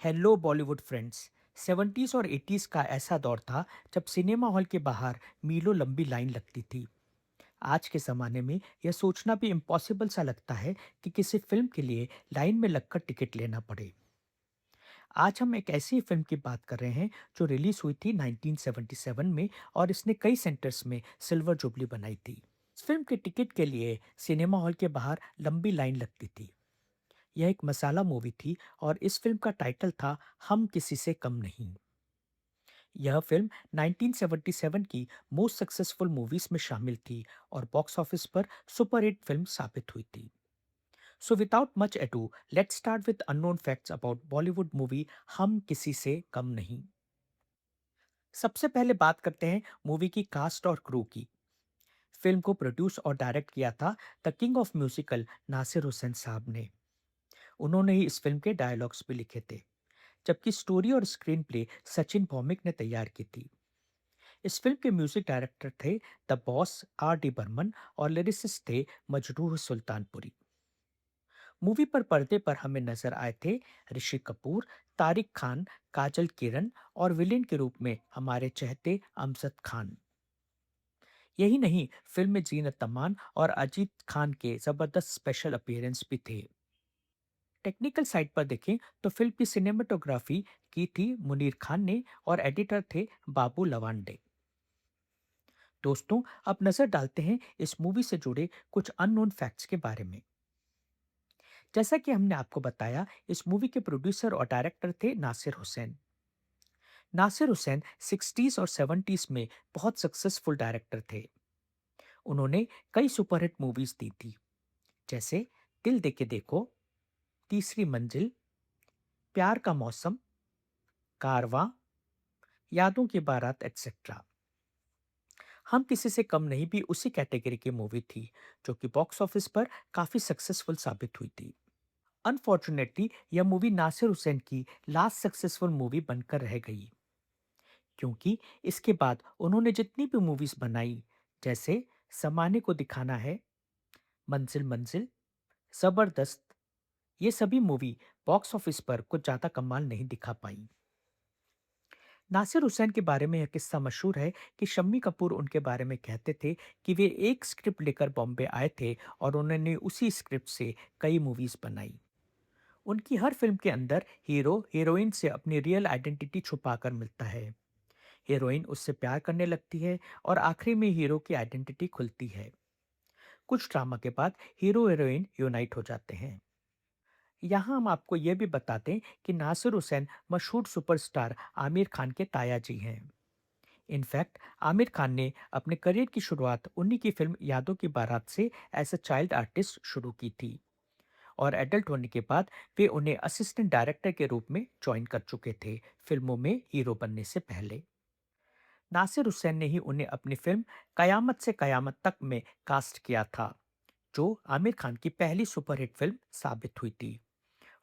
Hello Bollywood friends. 70s और 80s का ऐसा दौर था जब सिनेमा हॉल के बाहर मीलों लंबी लाइन लगती थी। आज के ज़माने में यह सोचना भी इम्पॉसिबल सा लगता है कि किसी फिल्म के लिए लाइन में लगकर टिकट लेना पड़े। आज हम एक ऐसी फिल्म की बात कर रहे हैं जो रिलीज हुई थी 1977 में और इसने कई सेंटर्स में सिल्वर जुबली बनाई थी। इस फिल्म के टिकट के लिए सिनेमा हॉल के बाहर लंबी लाइन लगती थी। यह एक मसाला मूवी थी और इस फिल्म का टाइटल था हम किसी से कम नहीं। यह फिल्म 1977 की मोस्ट सक्सेसफुल मूवीज में शामिल थी और बॉक्स ऑफिस पर सुपरहिट फिल्म साबित हुई थी। So without much edu, let's start with unknown facts about Bollywood movie हम किसी से कम नहीं। सबसे पहले बात करते हैं मूवी की कास्ट और क्रू की। फिल्म को प्रोड्यूस और डायरेक्ट किया था the king of musical Nasir Hussain sahab ने। उन्होंने ही इस फिल्म के डायलॉग्स भी लिखे थे, जबकि स्टोरी और स्क्रीन प्ले सचिन भौमिक ने तैयार की थी। इस फिल्म के म्यूजिक डायरेक्टर थे the boss R D Burman और लिरिसिस्ट थे मजरूह सुल्तानपुरी। मूवी पर पर्दे पर हमें नजर आए थे ऋषि कपूर, तारिक खान, काजल किरण और विलेन के रूप में हमारे चहते अमजद खान। यही नहीं, फिल्म में जीनत अमान और अजीत खान के जबरदस्त स्पेशल अपीयरेंस भी थे। टेक्निकल साइड पर देखें तो फिल्म की सिनेमेटोग्राफी की थी मुनीर खान ने और एडिटर थे बाबू लवांडे। दोस्तों, अब नजर डालते हैं इस मूवी से जुड़े कुछ अननोन फैक्ट्स के बारे में। जैसा कि हमने आपको बताया, इस मूवी के प्रोड्यूसर और डायरेक्टर थे नासिर हुसैन। नासिर हुसैन 60s और 70s में बहुत सक्सेसफुल डायरेक्टर थे। उन्होंने कई सुपरहिट मूवीज दी थी, जैसे दिल दे के देखो, तीसरी मंजिल, प्यार का मौसम, कारवां, यादों की बारात एक्सेट्रा। हम किसी से कम नहीं भी उसी कैटेगरी की मूवी थी, जो कि बॉक्स ऑफिस पर काफी सक्सेसफुल साबित हुई थी। अनफॉर्चुनेटली यह मूवी नासिर हुसैन की लास्ट सक्सेसफुल मूवी बनकर रह गई, क्योंकि इसके बाद उन्होंने जितनी भी मूवीज बनाई, जैसे समाने को दिखाना है, मंजिल मंजिल, जबरदस्त, ये सभी मूवी बॉक्स ऑफिस पर कुछ ज्यादा कमाल नहीं दिखा पाई। नासिर हुसैन के बारे में यह किस्सा मशहूर है कि शम्मी कपूर उनके बारे में कहते थे कि वे एक स्क्रिप्ट लेकर बॉम्बे आए थे और उन्होंने उसी स्क्रिप्ट से कई मूवीज बनाई। उनकी हर फिल्म के अंदर हीरो हीरोइन से अपनी रियल आइडेंटिटी छुपाकर मिलता है। हीरोइन उससे प्यार करने लगती है और आखिरी में हीरो की आइडेंटिटी खुलती है। कुछ ड्रामा के बाद हीरो हीरोइन यूनाइट हो जाते हैं। यहाँ हम आपको यह भी बताते हैं कि नासिर हुसैन मशहूर सुपरस्टार आमिर खान के ताया जी हैं। इनफैक्ट आमिर खान ने अपने करियर की शुरुआत उन्हीं की फिल्म यादों की बारात से एज अ चाइल्ड आर्टिस्ट शुरू की थी और एडल्ट होने के बाद वे उन्हें असिस्टेंट डायरेक्टर के रूप में ज्वाइन कर चुके थे, फिल्मों में हीरो बनने से पहले। नासिर हुसैन ने ही उन्हें अपनी फिल्म कयामत से कयामत तक में कास्ट किया था, जो आमिर खान की पहली सुपरहिट फिल्म साबित हुई थी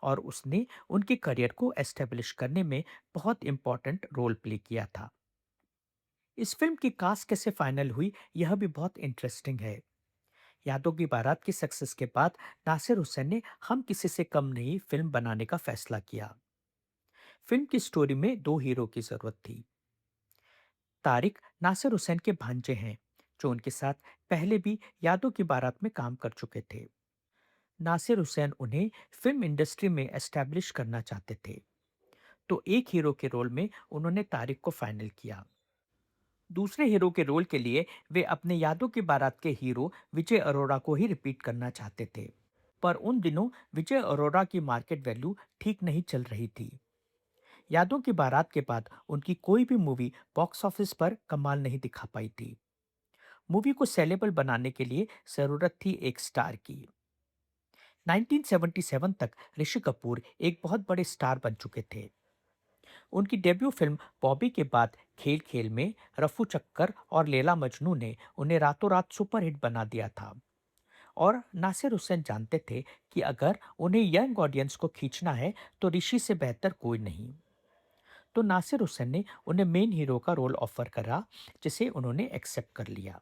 और उसने उनके करियर को एस्टेब्लिश करने में बहुत इंपॉर्टेंट रोल प्ले किया था। इस फिल्म की कास्ट कैसे फाइनल हुई, यह भी बहुत इंटरेस्टिंग है। यादों की बारात की सक्सेस के बाद नासिर हुसैन ने हम किसी से कम नहीं फिल्म बनाने का फैसला किया। फिल्म की स्टोरी में दो हीरो की जरूरत थी। तारिक नासिर हुसैन के भांजे हैं, जो उनके साथ पहले भी यादों की बारात में काम कर चुके थे। नासिर हुसैन उन्हें फिल्म इंडस्ट्री में एस्टैब्लिश करना चाहते थे, तो एक हीरो के रोल में उन्होंने तारिक को फाइनल किया। दूसरे हीरो के रोल के लिए वे अपने यादों की बारात के हीरो विजय अरोड़ा को ही रिपीट करना चाहते थे, पर उन दिनों विजय अरोड़ा की मार्केट वैल्यू ठीक नहीं चल रही थी। यादों की बारात के बाद उनकी कोई भी मूवी बॉक्स ऑफिस पर कमाल नहीं दिखा पाई थी। मूवी को सेलेबल बनाने के लिए जरूरत थी एक स्टार की। 1977 तक ऋषि कपूर एक बहुत बड़े स्टार बन चुके थे। उनकी डेब्यू फिल्म बॉबी के बाद खेल खेल में रफू चक्कर और लैला मजनू ने उन्हें रातों रात सुपरहिट बना दिया था और नासिर हुसैन जानते थे कि अगर उन्हें यंग ऑडियंस को खींचना है तो ऋषि से बेहतर कोई नहीं। तो नासिर हुसैन ने उन्हें मेन हीरो का रोल ऑफर करा, जिसे उन्होंने एक्सेप्ट कर लिया।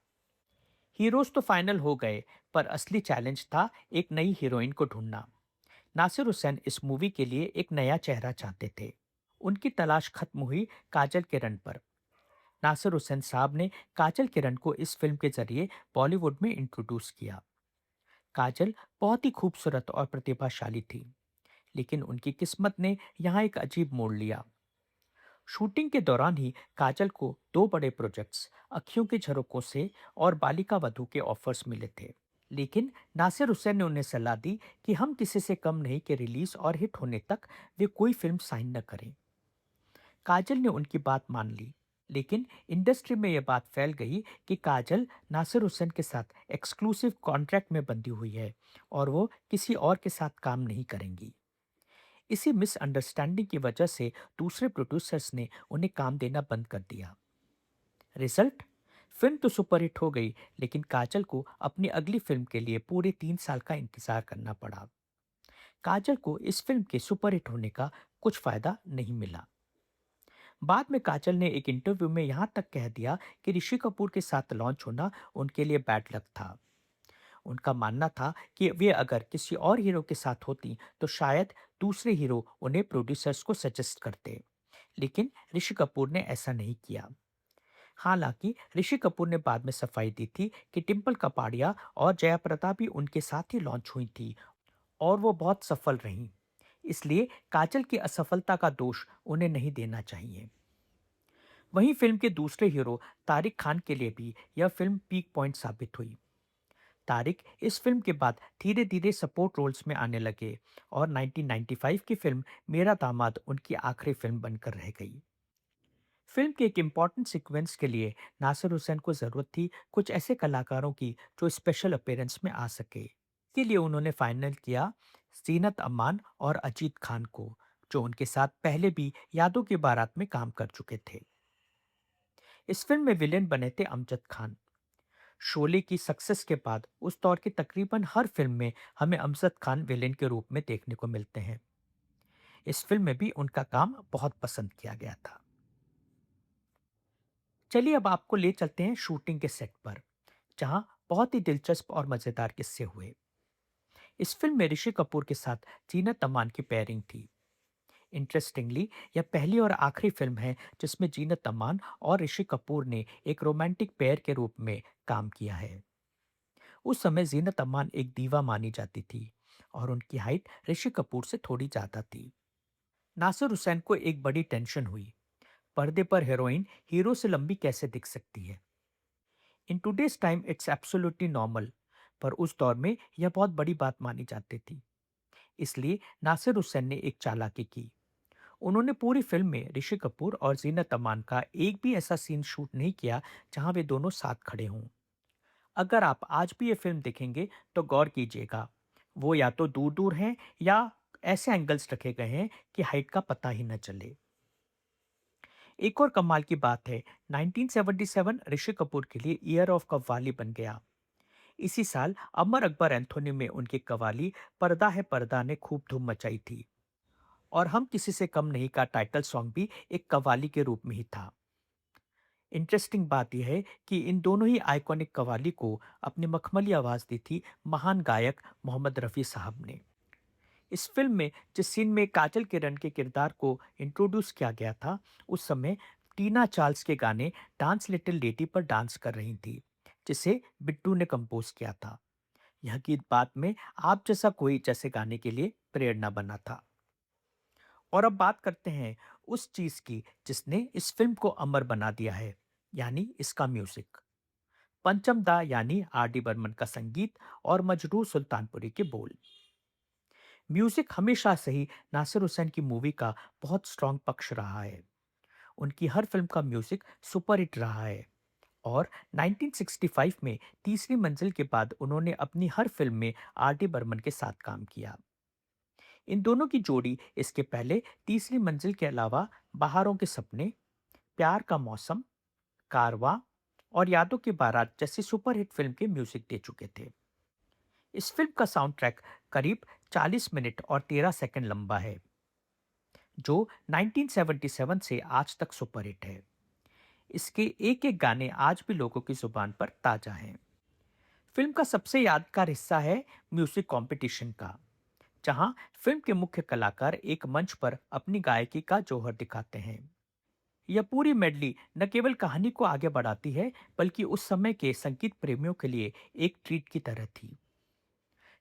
हीरोज तो फाइनल हो गए, पर असली चैलेंज था एक नई हीरोइन को ढूंढना। नासिर हुसैन इस मूवी के लिए एक नया चेहरा चाहते थे। उनकी तलाश खत्म हुई काजल किरण पर। नासिर हुसैन साहब ने काजल किरण को इस फिल्म के जरिए बॉलीवुड में इंट्रोड्यूस किया। काजल बहुत ही खूबसूरत और प्रतिभाशाली थी, लेकिन उनकी किस्मत ने यहाँ एक अजीब मोड़ लिया। शूटिंग के दौरान ही काजल को दो बड़े प्रोजेक्ट्स अखियों के झरोकों से और बालिका वधू के ऑफर्स मिले थे। लेकिन नासिर हुसैन ने उन्हें सलाह दी कि हम किसी से कम नहीं कि रिलीज और हिट होने तक वे कोई फिल्म साइन न करें। काजल ने उनकी बात मान ली, लेकिन इंडस्ट्री में यह बात फैल गई कि काजल नासिर हुसैन के साथ एक्सक्लूसिव कॉन्ट्रैक्ट में बंधी हुई है और वो किसी और के साथ काम नहीं करेंगी। इसी मिसअंडरस्टैंडिंग की वजह से दूसरे प्रोड्यूसर्स ने उन्हें काम देना बंद कर दिया। रिजल्ट, फिल्म तो सुपरहिट हो गई, लेकिन काजल को अपनी अगली फिल्म के लिए पूरे 3 साल का इंतजार करना पड़ा। काजल को इस फिल्म के सुपरहिट होने का कुछ फायदा नहीं मिला। बाद में काजल ने एक इंटरव्यू में यहां तक कह दिया कि ऋषि कपूर के साथ लॉन्च होना उनके लिए बैड लक था। उनका मानना था कि वे अगर किसी और हीरो के साथ होती तो शायद दूसरे हीरो उन्हें प्रोड्यूसर्स को सजेस्ट करते, लेकिन ऋषि कपूर ने ऐसा नहीं किया। हालांकि ऋषि कपूर ने बाद में सफाई दी थी कि डिम्पल कपाड़िया और जया प्रदा भी उनके साथ ही लॉन्च हुई थी और वो बहुत सफल रहीं। इसलिए काजल की असफलता का दोष उन्हें नहीं देना चाहिए। वहीं फिल्म के दूसरे हीरो तारिक खान के लिए भी यह फिल्म पीक पॉइंट साबित हुई। तारिक इस फिल्म के बाद धीरे धीरे सपोर्ट रोल्स में आने लगे और 1995 की फिल्म मेरा दामाद उनकी आखिरी फिल्म बनकर रह गई। फिल्म के एक इम्पॉर्टेंट सीक्वेंस के लिए नासिर हुसैन को जरूरत थी कुछ ऐसे कलाकारों की जो स्पेशल अपीयरेंस में आ सके। इसके लिए उन्होंने फाइनल किया जीनत अमान और अजीत खान को, जो उनके साथ पहले भी यादों की बारात में काम कर चुके थे। इस फिल्म में विलेन बने थे अमजद खान। शोले की सक्सेस के बाद उस दौर की तकरीबन हर फिल्म में हमें अमजद खान विलेन के रूप में देखने को मिलते हैं। इस फिल्म में भी उनका काम बहुत पसंद किया गया था। चलिए अब आपको ले चलते हैं शूटिंग के सेट पर, जहां बहुत ही दिलचस्प और मजेदार किस्से हुए। इस फिल्म में ऋषि कपूर के साथ जीनत अमान की पेयरिंग थी। इंटरेस्टिंगली, यह पहली और आखिरी फिल्म है जिसमें जीनत अमान और ऋषि कपूर ने एक रोमांटिक पेयर के रूप में काम किया है। उस समय जीनत अमान एक दीवा मानी जाती थी और उनकी हाइट ऋषि कपूर से थोड़ी ज्यादा थी। नासिर हुसैन को एक बड़ी टेंशन हुई, पर्दे पर हीरोइन हीरो से लंबी कैसे दिख सकती है। In today's time it's absolutely normal, पर उस दौर में यह बहुत बड़ी बात मानी जाती थी। इसलिए नासिर हुसैन ने एक चालाकी की। उन्होंने पूरी फिल्म में ऋषि कपूर और जीनत अमान का एक भी ऐसा सीन शूट नहीं किया जहां वे दोनों साथ खड़े हों। अगर आप आज भी ये फिल्म देखेंगे तो गौर कीजिएगा, वो या तो दूर दूर हैं या ऐसे एंगल्स रखे गए हैं कि हाइट का पता ही न चले। एक और कमाल की बात है, 1977 ऋषि कपूर के लिए ईयर ऑफ कव्वाली बन गया। इसी साल अमर अकबर एंथोनी में उनकी कव्वाली पर्दा है पर्दा ने खूब धूम मचाई थी और हम किसी से कम नहीं का टाइटल सॉन्ग भी एक कव्वाली के रूप में ही था। इंटरेस्टिंग बात यह है कि इन दोनों ही आइकॉनिक कव्वाली को अपनी मखमली आवाज दी थी महान गायक मोहम्मद रफ़ी साहब ने। इस फिल्म में जिस सीन में काजल किरण के किरदार को इंट्रोड्यूस किया गया था, उस समय टीना चार्ल्स के गाने डांस लिटिल लेडी पर डांस कर रही थी, जिसे बिट्टू ने कंपोज किया था। यह गीत बाद में आप जैसा कोई जैसे गाने के लिए प्रेरणा बना था। और अब बात करते हैं उस चीज की जिसने इस फिल्म को अमर बना दिया है, यानी इसका म्यूजिक। पंचम दा यानी आर डी बर्मन का संगीत और मजरूर सुल्तानपुरी के बोल। म्यूजिक हमेशा से ही नासिर हुसैन की मूवी का बहुत स्ट्रॉन्ग पक्ष रहा है। उनकी हर फिल्म का म्यूजिक सुपर हिट रहा है और 1965 में तीसरी मंजिल के बाद उन्होंने अपनी हर फिल्म में आर डी बर्मन के साथ काम किया। इन दोनों की जोड़ी इसके पहले तीसरी मंजिल के अलावा बहारों के सपने, प्यार का मौसम, कारवां और यादों की बारात जैसी सुपरहिट फिल्म के म्यूजिक दे चुके थे। इस फिल्म का साउंड ट्रैक करीब 40 मिनट और 13 सेकंड लंबा है, जो 1977 से आज तक सुपरहिट है। इसके एक एक गाने आज भी लोगों की जुबान पर ताजा हैं। फिल्म का सबसे यादगार हिस्सा है म्यूजिक कंपटीशन का, जहां फिल्म के मुख्य कलाकार एक मंच पर अपनी गायकी का जौहर दिखाते हैं। यह पूरी मेडली न केवल कहानी को आगे बढ़ाती है, बल्कि उस समय के संगीत प्रेमियों के लिए एक ट्रीट की तरह थी।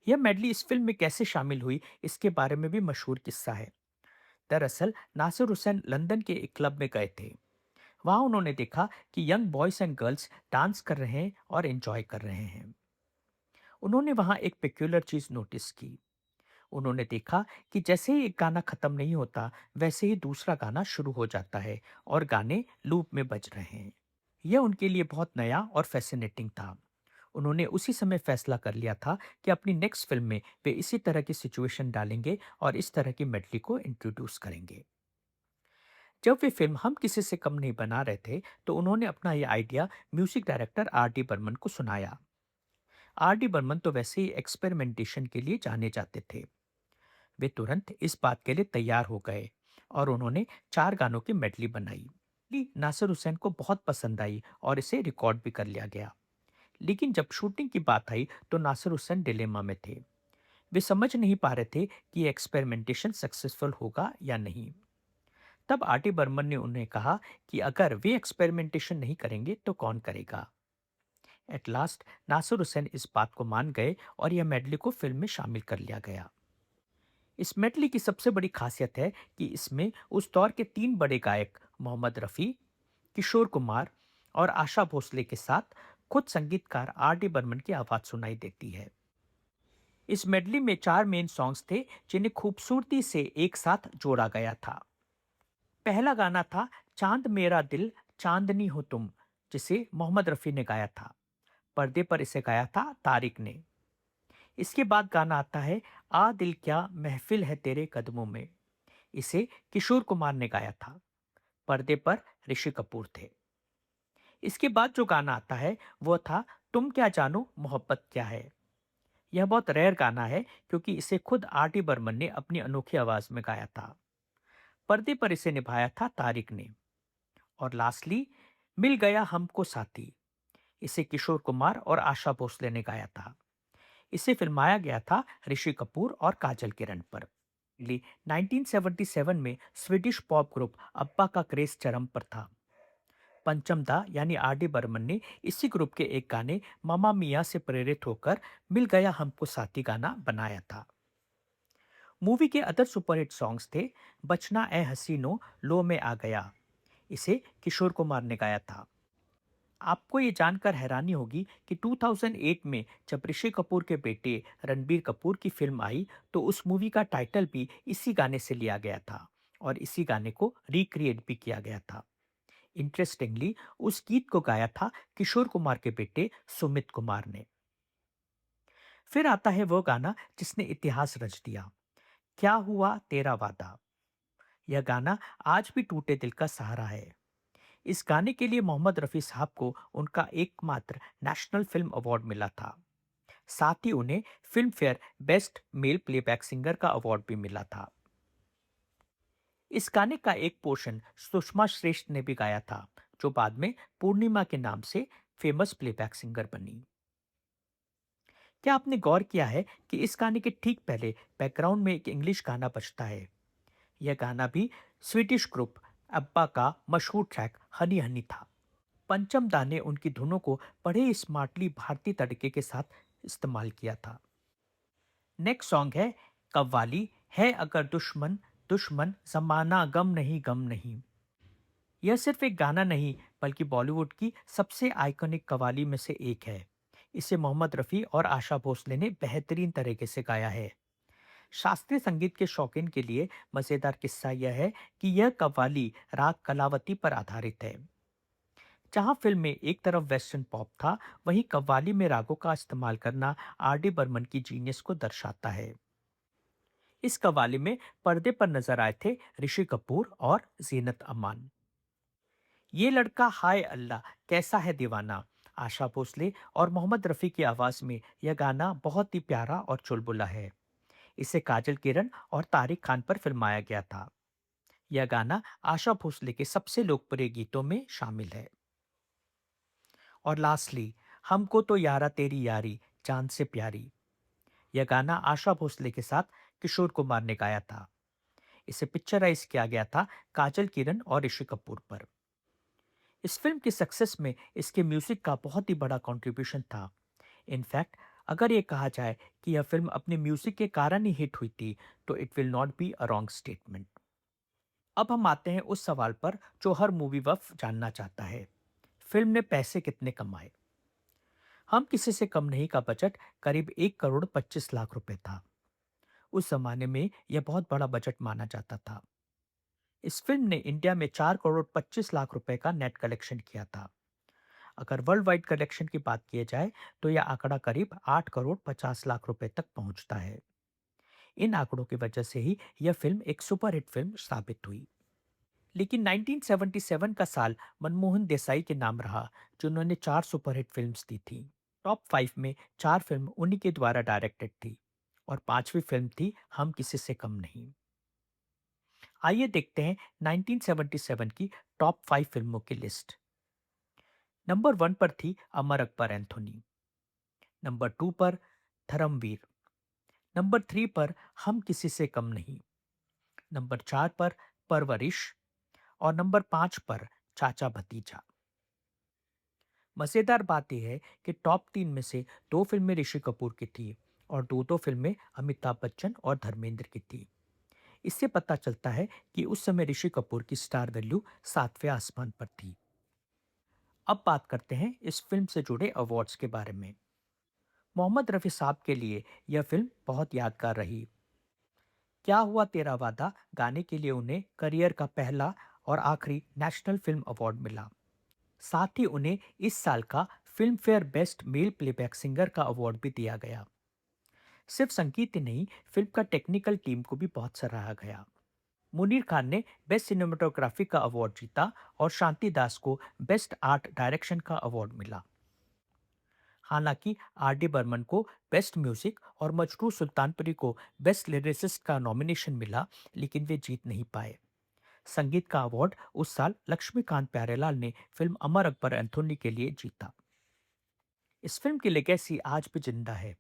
यह मेडली इस फिल्म में कैसे शामिल हुई, इसके बारे में भी मशहूर किस्सा है। दरअसल नासिर हुसैन लंदन के एक क्लब में गए थे। वहां उन्होंने देखा कि young boys and girls dance कर रहे हैं और एंजॉय कर रहे हैं। उन्होंने वहां एक पेक्यूलर चीज नोटिस की। उन्होंने देखा कि जैसे ही एक गाना खत्म नहीं होता, वैसे ही दूसरा गाना शुरू हो जाता है और गाने लूप में बज रहे हैं। यह उनके लिए बहुत नया और फैसिनेटिंग था। उन्होंने उसी समय फैसला कर लिया था कि अपनी नेक्स्ट फिल्म में वे इसी तरह की सिचुएशन डालेंगे और इस तरह की मेडली को इंट्रोड्यूस करेंगे। जब वे फिल्म हम किसी से कम नहीं बना रहे थे, तो उन्होंने अपना यह idea music director R D Burman को सुनाया। आर डी बर्मन तो वैसे ही एक्सपेरिमेंटेशन के लिए जाने जाते थे। वे तुरंत इस बात के लिए तैयार हो गए और उन्होंने 4 गानों की मेडली बनाई। नासिर हुसैन को बहुत पसंद आई और इसे रिकॉर्ड भी कर लिया गया। लेकिन जब शूटिंग की बात आई, तो नासिर हुसैन डिलेमा में थे। वे समझ नहीं पा रहे थे कि ये एक्सपेरिमेंटेशन सक्सेसफुल होगा या नहीं। तब आर टी बर्मन ने उन्हें कहा कि अगर वे एक्सपेरिमेंटेशन नहीं करेंगे तो कौन करेगा। एट लास्ट नासिर हुसैन इस बात को मान गए और यह मेडली को फिल्म में शामिल कर लिया गया। इस मेडली की सबसे बड़ी खासियत है कि इसमें उस दौर के 3 बड़े गायक मोहम्मद रफ़ी, किशोर कुमार और आशा भोसले के साथ खुद संगीतकार आर डी बर्मन की आवाज सुनाई देती है। इस मेडली में 4 मेन सॉन्ग्स थे, जिन्हें खूबसूरती से एक साथ जोड़ा गया था। पहला गाना था चांद मेरा दिल चांदनी हो तुम, जिसे मोहम्मद रफ़ी ने गाया था। पर्दे पर इसे गाया था तारिक ने। इसके बाद गाना आता है आ दिल क्या महफिल है तेरे कदमों में। इसे किशोर कुमार ने गाया था। पर्दे पर ऋषि कपूर थे। इसके बाद जो गाना आता है वो था तुम क्या जानो मोहब्बत क्या है। यह बहुत रेयर गाना है, क्योंकि इसे खुद आर टी बर्मन ने अपनी अनोखी आवाज में गाया था। पर्दे पर इसे निभाया था तारिक ने। और लास्टली मिल गया हमको साथी, इसे किशोर कुमार और आशा भोसले ने गाया था। इसे फिल्माया गया था ऋषि कपूर और काजल किरण पर। 1977 में स्वीडिश पॉप ग्रुप अब्बा का क्रेज चरम पर था। पंचम दा यानी आर डी बर्मन ने इसी ग्रुप के एक गाने मामा मिया से प्रेरित होकर मिल गया हमको साथी गाना बनाया था। मूवी के अदर सुपरहिट सॉन्ग्स थे बचना ए हसीनो, लो में आ गया। इसे किशोर कुमार ने गाया था। आपको ये जानकर हैरानी होगी कि 2008 में जब ऋषि कपूर के बेटे रणबीर कपूर की फिल्म आई, तो उस मूवी का टाइटल भी इसी गाने से लिया गया था और इसी गाने को रिक्रिएट भी किया गया था। इंटरेस्टिंगली उस गीत को गाया था किशोर कुमार के बेटे सुमित कुमार ने। फिर आता है वो गाना जिसने इतिहास रच दिया, क्या हुआ तेरा वादा। यह गाना आज भी टूटे दिल का सहारा है। इस गाने के लिए मोहम्मद रफ़ी साहब को उनका एकमात्र नेशनल फिल्म अवार्ड मिला था। साथ ही उन्हें film fair best male playback singer का अवार्ड भी मिला था। इस गाने का एक पोर्शन सुषमा श्रेष्ठ ने भी गाया था, जो बाद में पूर्णिमा के नाम से फेमस प्लेबैक सिंगर बनी। क्या आपने गौर किया है कि इस गाने के ठीक पहले बैकग्राउंड में एक इंग्लिश गाना बजता है? यह गाना भी स्वीडिश ग्रुप अब्बा का मशहूर ट्रैक हनी हनी था। पंचम दा ने उनकी धुनों को बड़े स्मार्टली भारतीय तड़के के साथ इस्तेमाल किया था। नेक्स्ट सॉन्ग है कव्वाली, है अगर दुश्मन दुश्मन जमाना गम नहीं गम नहीं। यह सिर्फ एक गाना नहीं, बल्कि बॉलीवुड की सबसे आइकॉनिक कव्वाली में से एक है। इसे मोहम्मद रफ़ी और आशा भोसले ने बेहतरीन तरीके से गाया है। शास्त्रीय संगीत के शौकीन के लिए मजेदार किस्सा यह है कि यह कव्वाली राग कलावती पर आधारित है। जहां फिल्म में एक तरफ वेस्टर्न पॉप था, वहीं कव्वाली में रागों का इस्तेमाल करना आर डी बर्मन की जीनियस को दर्शाता है। इस कव्वाली में पर्दे पर नजर आए थे ऋषि कपूर और जीनत अमान। ये लड़का हाय अल्लाह कैसा है दीवाना, आशा भोसले और मोहम्मद रफ़ी की आवाज में यह गाना बहुत ही प्यारा और चुलबुला है। इसे काजल किरण और तारिक खान पर फिल्माया गया था। यह गाना आशा भोसले के सबसे लोकप्रिय गीतों में शामिल है। और लास्टली हमको तो यारा तेरी यारी जान से प्यारी। यह गाना आशा भोसले के साथ किशोर कुमार ने गाया था। इसे पिक्चराइज किया गया था काजल किरण और ऋषि कपूर पर। इस फिल्म की सक्सेस में इसके म्यूजिक का बहुत ही बड़ा कंट्रीब्यूशन था। इनफैक्ट अगर ये कहा जाए कि यह फिल्म अपने म्यूजिक के कारण ही हिट हुई थी, तो it will not be a wrong statement. अब हम आते हैं उस सवाल पर जो हर मूवी बफ जानना चाहता है। फिल्म ने पैसे कितने कमाए? हम किसी से कम नहीं का बजट करीब 1 करोड़ 25 लाख रुपए था। उस जमाने में यह बहुत बड़ा बजट माना जाता था। इस फिल्म ने इंडिया में 4 करोड़ 25 लाख रुपए का नेट कलेक्शन किया था। अगर वर्ल्ड वाइड कलेक्शन की बात की जाए तो यह आंकड़ा करीब 8 करोड़ 50 लाख रुपए तक पहुंचता है। इन आंकड़ों की वजह से ही यह फिल्म एक सुपरहिट फिल्म साबित हुई। लेकिन 1977 का साल मनमोहन देसाई के नाम रहा, जिन्होंने 4 सुपरहिट फिल्म्स दी थी। टॉप 5 में 4 फिल्म उन्हीं के द्वारा डायरेक्टेड थी और पांचवी फिल्म थी हम किसी से कम नहीं। आइए देखते हैं 1977 की टॉप 5 फिल्मों की लिस्ट। नंबर 1 पर थी अमर अकबर एंथोनी। नंबर 2 पर धर्मवीर। नंबर 3 पर हम किसी से कम नहीं। नंबर 4 पर परवरिश और नंबर 5 पर चाचा भतीजा। मजेदार बात यह है कि टॉप 3 में से 2 फिल्में ऋषि कपूर की थी और दो फिल्में अमिताभ बच्चन और धर्मेंद्र की थी। इससे पता चलता है कि उस समय ऋषि कपूर की स्टार वैल्यू 7वें आसमान पर थी। अब बात करते हैं इस फिल्म से जुड़े अवार्ड्स के बारे में। मोहम्मद रफ़ी साहब के लिए यह फिल्म बहुत यादगार रही। क्या हुआ तेरा वादा गाने के लिए उन्हें करियर का पहला और आखिरी नेशनल फिल्म अवार्ड मिला। साथ ही उन्हें इस साल का film fair best male playback singer का अवार्ड भी दिया गया। सिर्फ संगीत ही नहीं, फिल्म का टेक्निकल टीम को भी बहुत सराहा गया। मुनीर खान ने बेस्ट सिनेमेटोग्राफी का अवार्ड जीता और शांति दास को बेस्ट आर्ट डायरेक्शन का अवार्ड मिला। हालांकि आर डी बर्मन को बेस्ट म्यूजिक और मजरू सुल्तानपुरी को बेस्ट लिरिसिस्ट का नॉमिनेशन मिला, लेकिन वे जीत नहीं पाए। संगीत का अवार्ड उस साल लक्ष्मीकांत प्यारेलाल ने फिल्म अमर अकबर एंथोनी के लिए जीता। इस फिल्म की लेगेसी आज भी जिंदा है।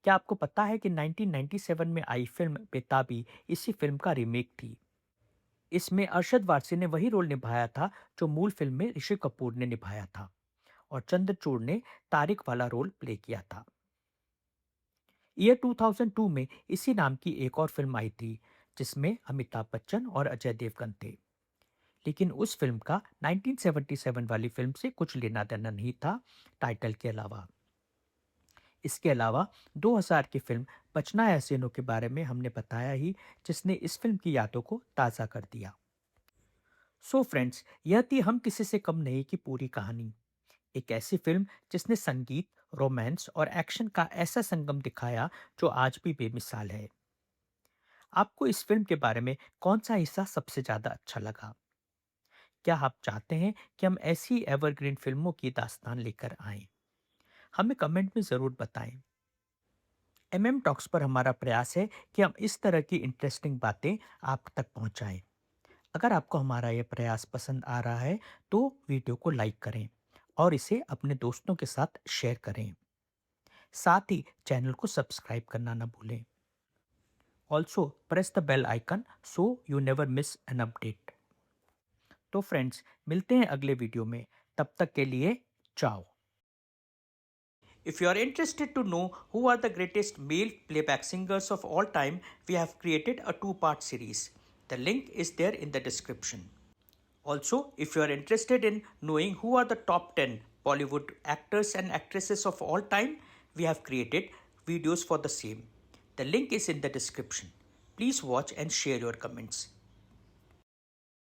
क्या आपको पता है कि 1997 में आई फिल्म बेताबी इसी फिल्म का रीमेक थी? इसमें अरशद वारसी ने वही रोल निभाया था जो मूल फिल्म में ऋषि कपूर ने निभाया था और चंद्रचूड़ ने तारिक वाला रोल प्ले किया था। ईयर 2002 में इसी नाम की एक और फिल्म आई थी जिसमें अमिताभ बच्चन और अजय देवगन थे, लेकिन उस फिल्म का 1977 वाली फिल्म से कुछ लेना देना नहीं था, टाइटल के अलावा। इसके अलावा 2000 की फिल्म बचना है हसीनों के बारे में हमने बताया ही, जिसने इस फिल्म की यादों को ताज़ा कर दिया। सो फ्रेंड्स, यह थी हम किसी से कम नहीं की पूरी कहानी। एक ऐसी फिल्म जिसने संगीत, रोमांस और एक्शन का ऐसा संगम दिखाया जो आज भी बेमिसाल है। आपको इस फिल्म के बारे में कौन सा हिस्सा सबसे ज्यादा अच्छा लगा? क्या आप चाहते हैं कि हम ऐसी एवरग्रीन फिल्मों की दास्तान लेकर आएं? हमें कमेंट में जरूर बताएं। एमएम टॉक्स पर हमारा प्रयास है कि हम इस तरह की इंटरेस्टिंग बातें आप तक पहुंचाएं। अगर आपको हमारा यह प्रयास पसंद आ रहा है तो वीडियो को लाइक करें और इसे अपने दोस्तों के साथ शेयर करें। साथ ही चैनल को सब्सक्राइब करना ना भूलें। Also press the bell icon so you never miss an update. तो फ्रेंड्स, मिलते हैं अगले वीडियो में। तब तक के लिए चाओ। If you are interested to know who are the greatest male playback singers of all time, we have created a 2-part series. The link is there in the description. Also, if you are interested in knowing who are the top 10 Bollywood actors and actresses of all time, we have created videos for the same. The link is in the description. Please watch and share your comments.